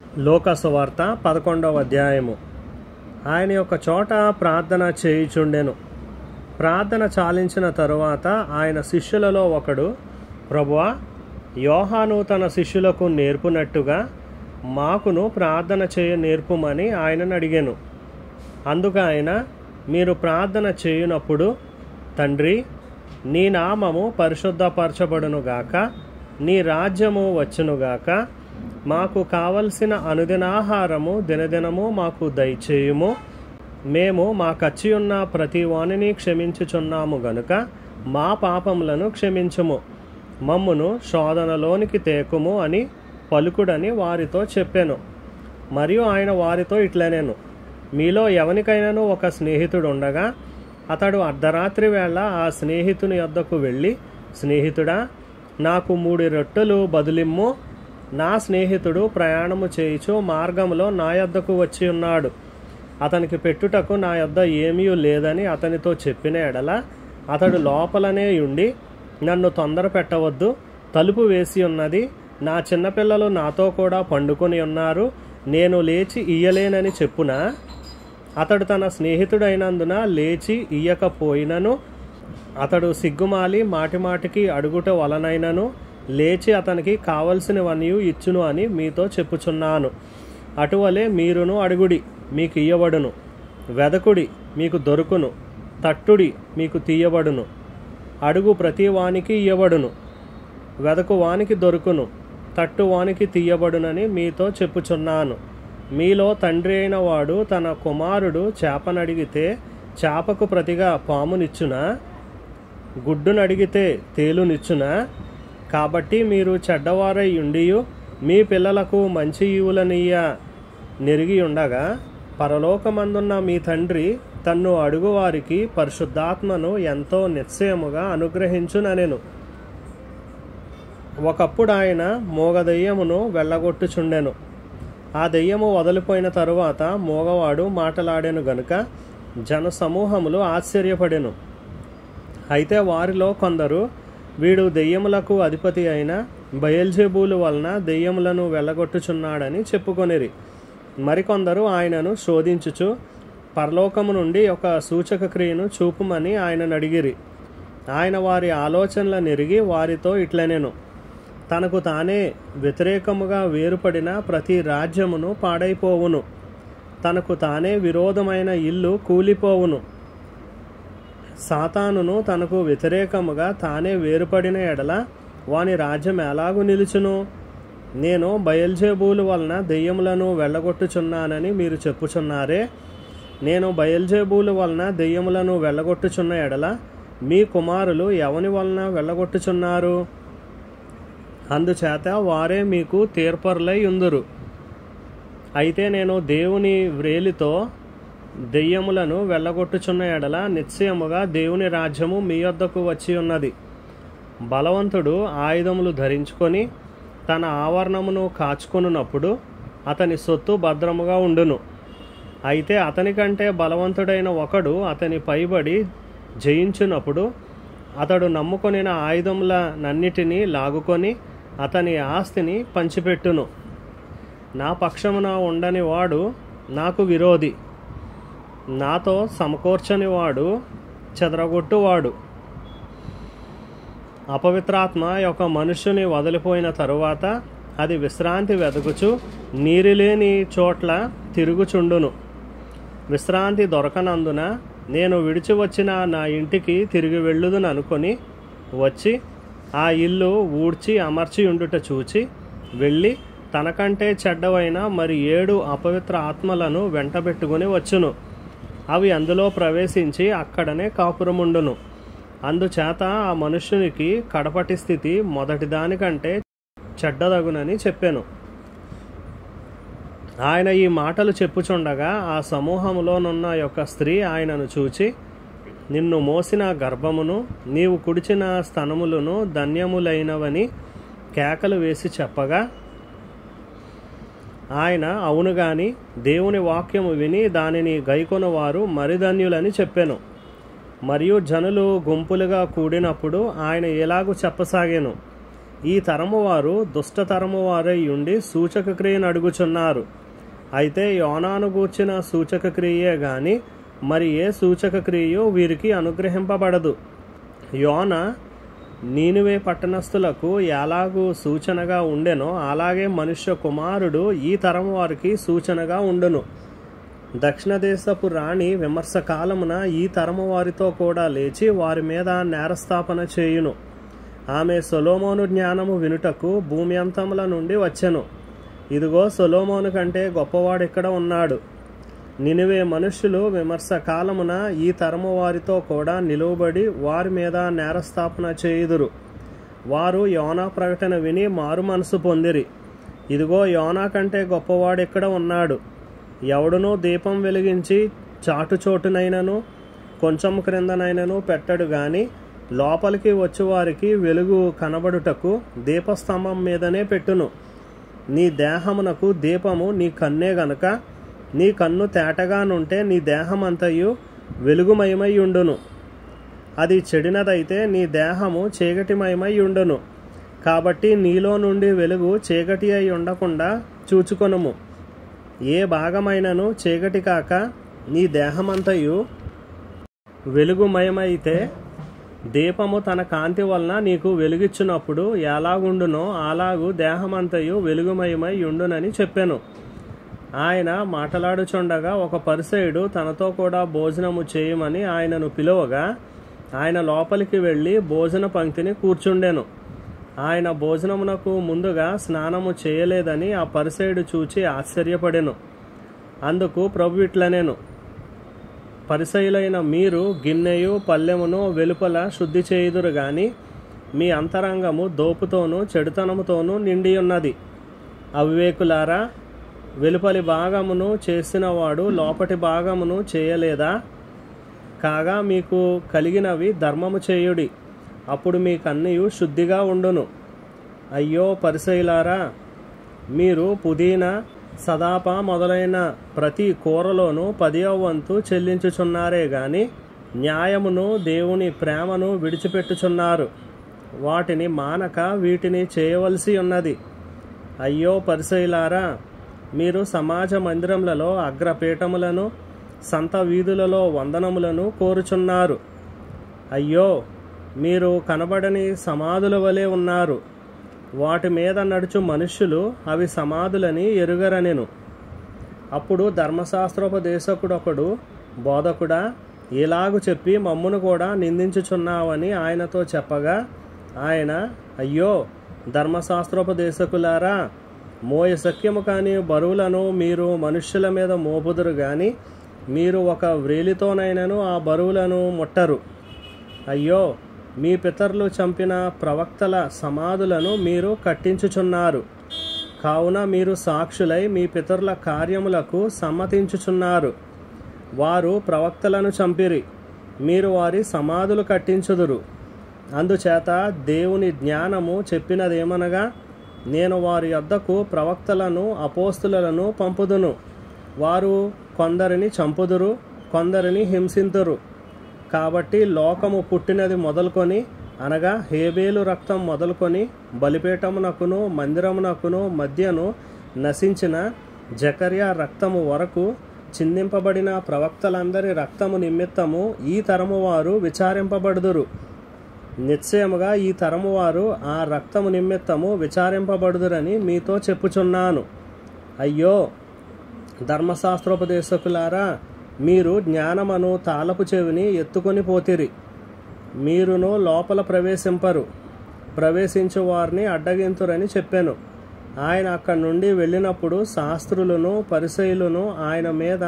లోకసువార్త 11వ అధ్యాయము. ఆయన ఒక చోట ప్రార్థన చేయుచుండెను. ప్రార్థన చాలించిన తరువాత ఆయన శిష్యులలో ఒకడు, ప్రభువా, యోహాను తన శిష్యులకు నేర్పునట్టుగా మాకును ప్రార్థన చేయ నేర్పుమని ఆయనను అడిగాను. అందుకు ఆయన, మీరు ప్రార్థన చేయునప్పుడు, తండ్రి, నీ నామము పరిశుద్ధపరచబడునుగాక, నీ రాజ్యము వచ్చునుగాక, మాకు కావలసిన అనుదినాహారము దినదినము మాకు దయచేయుము. మేము మాకచ్చి ఉన్న ప్రతి వానిని క్షమించుచున్నాము గనుక మా పాపములను క్షమించుము. మమ్మును శోధనలోనికి తేకుము అని పలుకుడని వారితో చెప్పాను. మరియు ఆయన వారితో ఇట్లనేను, మీలో ఎవనికైనాను ఒక స్నేహితుడు ఉండగా అతడు అర్ధరాత్రి వేళ ఆ స్నేహితుని యొద్దకు వెళ్ళి, స్నేహితుడా, నాకు 3 రొట్టెలు బదులిమ్ము, నా స్నేహితుడు ప్రయాణము చేయుచు మార్గములో నా యొద్దకు వచ్చి ఉన్నాడు, అతనికి పెట్టుటకు నా యొద్ద ఏమీ లేదని అతనితో చెప్పిన ఎడల, అతడు లోపలనే ఉండి, నన్ను తొందర పెట్టవద్దు, తలుపు వేసి ఉన్నది, నా చిన్నపిల్లలు నాతో కూడా పండుకొని ఉన్నారు, నేను లేచి ఇయ్యలేనని చెప్పునా? అతడు తన స్నేహితుడైనందున లేచి ఇయ్యకపోయినను, అతడు సిగ్గుమాలి మాటిమాటికి అడుగుట వలనైనను లేచి అతనికి కావలసినవన్నీ ఇచ్చును అని మీతో చెప్పుచున్నాను. అటువలే మీరును అడుగుడి, మీకు ఇయ్యబడును, వెదకుడి, మీకు దొరుకును, తట్టుడి, మీకు తీయబడును. అడుగు ప్రతి వానికి ఇయ్యబడును, వెదకు వానికి దొరుకును, తట్టు వానికి తీయబడునని మీతో చెప్పుచున్నాను. మీలో తండ్రి అయిన వాడు తన కుమారుడు చేపనడిగితే చేపకు ప్రతిగా పామునిచ్చునా? గుడ్డునడిగితే తేలునిచ్చునా? కాబట్టి మీరు చెడ్డవారై ఉండియు మీ పిల్లలకు మంచి ఈవులనియ్య నెరిగి ఉండగా, పరలోకమందున్న మీ తండ్రి తన్ను అడుగువారికి పరిశుద్ధాత్మను ఎంతో నిశ్చయముగా అనుగ్రహించుననెను. ఒకప్పుడు ఆయన మోగ దెయ్యమును వెళ్ళగొట్టుచుండెను. ఆ దెయ్యము వదిలిపోయిన తరువాత మోగవాడు మాటలాడెను గనుక జనసమూహములు ఆశ్చర్యపడెను. అయితే వారిలో కొందరు, వీడు దెయ్యములకు అధిపతి అయిన బయల్జెబూలు వలన దెయ్యములను వెళ్ళగొట్టుచున్నాడని చెప్పుకొనిరి. మరికొందరు ఆయనను శోధించుచు, పరలోకము నుండి ఒక సూచక క్రియను చూపుమని ఆయనను అడిగిరి. ఆయన వారి ఆలోచనలను ఎరిగి వారితో ఇట్లనెను, తనకు తానే వ్యతిరేకముగా వేరుపడిన ప్రతి రాజ్యమును పాడైపోవును, తనకు తానే విరోధమైన ఇల్లు కూలిపోవును. సాతానును తనకు వ్యతిరేకముగా తానే వేరుపడిన ఎడల వాని రాజ్యం ఎలాగు నిలుచును? నేను బయల్జెబూలు వలన దెయ్యములను వెళ్ళగొట్టుచున్నానని మీరు చెప్పుచున్నారే. నేను బయల్జెబూలు వలన దెయ్యములను వెళ్ళగొట్టుచున్న ఎడల మీ కుమారులు ఎవని వలన వెళ్ళగొట్టుచున్నారు? అందుచేత వారే మీకు తీర్పరులై ఉందురు. అయితే నేను దేవుని వ్రేలితో దెయ్యములను వెళ్ళగొట్టుచున్న ఎడల నిశ్చయముగా దేవుని రాజ్యము మీ యొద్దకు వచ్చి ఉన్నది. బలవంతుడు ఆయుధములు ధరించుకొని తన ఆవరణమును కాచుకొనున్నప్పుడు అతని సొత్తు భద్రముగా ఉండును. అయితే అతని కంటే బలవంతుడైన ఒకడు అతని పైబడి జయించునప్పుడు అతడు నమ్ముకొనిన ఆయుధములనన్నిటినీ లాగుకొని అతని ఆస్తిని పంచిపెట్టును. నా పక్షమున ఉండని వాడు నాకు విరోధి, నాతో సమకూర్చని వాడు చెదరగొట్టువాడు. అపవిత్రాత్మ ఒక మనుష్యుని వదిలిపోయిన తరువాత అది విశ్రాంతి వెతుకుచు నీరులేని చోట్ల తిరుగుచుండును. విశ్రాంతి దొరకనందున నేను విడిచి వచ్చిన నా ఇంటికి తిరిగి వెళ్ళుదును అనుకొని వచ్చి ఆ ఇల్లు ఊడ్చి అమర్చి ఉండుట చూచి వెళ్ళి తనకంటే చెడ్డవైన మరి 7 అపవిత్ర ఆత్మలను వెంటబెట్టుకుని వచ్చును. అవి అందులో ప్రవేశించి అక్కడనే కాపురముండును. అందుచేత ఆ మనుష్యునికి కడపటి స్థితి మొదటి దానికంటే చెడ్డదగునని చెప్పాను. ఆయన ఈ మాటలు చెప్పుచుండగా ఆ సమూహములోనున్న యొక్క స్త్రీ ఆయనను చూచి, నిన్ను మోసిన గర్భమును నీవు కుడిచిన స్తనములను ధన్యములైనవని కేకలు వేసి చెప్పగా, ఆయన అవును గాని దేవుని వాక్యము విని దానిని గైకొనవారు మరిధన్యులని చెప్పెను. మరియు జనులు గుంపులుగా కూడినప్పుడు ఆయన ఎలాగూ చెప్పసాగాను, ఈ తరము వారు దుష్టతరము వారై ఉండి సూచక క్రియను అడుగుచున్నారు. అయితే యోనాను గూర్చిన సూచక క్రియే గాని మరి ఏ సూచక క్రియో వీరికి అనుగ్రహింపబడదు. యోన నీనివే పట్టణస్థులకు ఎలాగూ సూచనగా ఉండెనో అలాగే మనుష్య కుమారుడు ఈ తరం వారికి సూచనగా ఉండును. దక్షిణ దేశపు రాణి విమర్శ కాలమున ఈ తరము వారితో కూడా లేచి వారి మీద నేరస్థాపన చేయును. ఆమె సొలొమోను జ్ఞానము వినుటకు భూమి అంతముల నుండి వచ్చెను. ఇదిగో సొలొమోను కంటే గొప్పవాడిక్కడ ఉన్నాడు. నినివే మనుష్యులు విమర్శ కాలమున ఈ తరము వారితో కూడా నిలువబడి వారి మీద నేరస్థాపన చేయుదురు. వారు యోనా ప్రకటన విని మారు మనసు పొందిరి. ఇదిగో యోనా కంటే గొప్పవాడిక్కడ ఉన్నాడు. ఎవడునూ దీపం వెలిగించి చాటుచోటునైనను కొంచెం క్రిందనైనను పెట్టడు గాని లోపలికి వచ్చువారికి వెలుగు కనబడుటకు దీపస్తంభం మీదనే పెట్టును. నీ దేహమునకు దీపము నీ కన్నే గనుక నీ కన్ను తేటగానుంటే నీ దేహమంతయు వెలుగుమయమై ఉండును. అది చెడినదైతే నీ దేహము చీకటిమయమై ఉండును. కాబట్టి నీలో నుండి వెలుగు చీకటి అయి ఉండకుండా చూచుకొనుము. ఏ భాగమైనను చీకటి కాక నీ దేహమంతయు వెలుగుమయమైతే దీపము తన కాంతి వలన నీకు వెలుగిచ్చినప్పుడు ఎలాగుండునో అలాగూ దేహమంతయు వెలుగుమయమై ఉండునని చెప్పాను. ఆయన మాట్లాడుచుండగా ఒక పరిసయుడు తనతో కూడా భోజనము చేయమని ఆయనను పిలువగా ఆయన లోపలికి వెళ్ళి భోజన పంక్తిని కూర్చుండెను. ఆయన భోజనమునకు ముందుగా స్నానము చేయలేదని ఆ పరిసయుడు చూచి ఆశ్చర్యపడెను. అందుకు ప్రభు ఇట్లనెను, పరిసయులైన మీరు గిన్నెయు పల్లెమును వెలుపల శుద్ధి చేయుదురు గాని మీ అంతరంగము దోపుతోనూ చెడుతనముతోనూ నిండి ఉన్నది. అవివేకులారా, వెలుపలి భాగమును చేసినవాడు లోపటి భాగమును చేయలేదా? కాగా మీకు కలిగినవి ధర్మము చేయుడి, అప్పుడు మీకన్నీయు శుద్ధిగా ఉండును. అయ్యో పరిసయులారా, మీరు పుదీనా సదాప మొదలైన ప్రతి కూరలోనూ 10వ వంతు చెల్లించుచున్నారే గాని న్యాయమును దేవుని ప్రేమను విడిచిపెట్టుచున్నారు. వాటిని మానక వీటిని చేయవలసి ఉన్నది. అయ్యో పరిసయులారా, మీరు సమాజ మందిరములలో అగ్రపీఠములను సంత వీధులలో వందనములను కోరుచున్నారు. అయ్యో, మీరు కనబడని సమాధుల వలె ఉన్నారు. వాటి మీద నడుచు మనుష్యులు అవి సమాధులని ఎరుగరనెను. అప్పుడు ధర్మశాస్త్రోపదేశకుడొకడు, బోధకుడా, ఇలాగు చెప్పి మమ్మును కూడా నిందించుచున్నావని ఆయనతో చెప్పగా ఆయన, అయ్యో ధర్మశాస్త్రోపదేశకులారా, మోయశక్యము కాని బరువులను మీరు మనుష్యుల మీద మోపుదురు గాని మీరు ఒక వ్రేలితోనైనను ఆ బరువులను ముట్టరు. అయ్యో, మీ పితరులు చంపిన ప్రవక్తల సమాధులను మీరు కట్టించుచున్నారు. కావున మీరు సాక్షులై మీ పితరుల కార్యములకు సమ్మతించుచున్నారు. వారు ప్రవక్తలను చంపిరి, మీరు వారి సమాధులు కట్టించుదురు. అందుచేత దేవుని జ్ఞానము చెప్పినదేమనగా, నేను వారి యొద్దకు ప్రవక్తలను అపోస్తులను పంపుదును. వారు కొందరిని చంపుదురు, కొందరిని హింసింతురు. కాబట్టి లోకము పుట్టినది మొదలుకొని అనగా హేబేలు రక్తం మొదలుకొని బలిపీఠమునకును మందిరమునకును మధ్యను నశించిన జకర్యా రక్తము వరకు చిందింపబడిన ప్రవక్తలందరి రక్తము నిమిత్తము ఈ తరము వారు విచారింపబడుదురు. నిశ్చయముగా ఈ తరము వారు ఆ రక్తము నిమిత్తము విచారింపబడుదురని మీతో చెప్పుచున్నాను. అయ్యో ధర్మశాస్త్రోపదేశకులారా, మీరు జ్ఞానమను తాళపు చెవిని ఎత్తుకొని పోతిరి. మీరును లోపల ప్రవేశింపరు, ప్రవేశించు వారిని అడ్డగింతురని చెప్పాను. ఆయన అక్కడి నుండి వెళ్ళినప్పుడు శాస్త్రులను పరిసయులను ఆయన మీద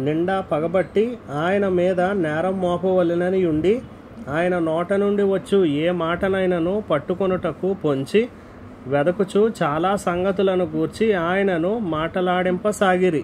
నిండా పగబట్టి ఆయన మీద నేరం మోపవలెనని ఉండి ఆయన నోట నుండి వచ్చు ఏ మాటనైనను పట్టుకొనుటకు పొంచి వెదకుచు చాలా సంగతులను గూర్చి ఆయనను మాటలాడింపసాగిరి.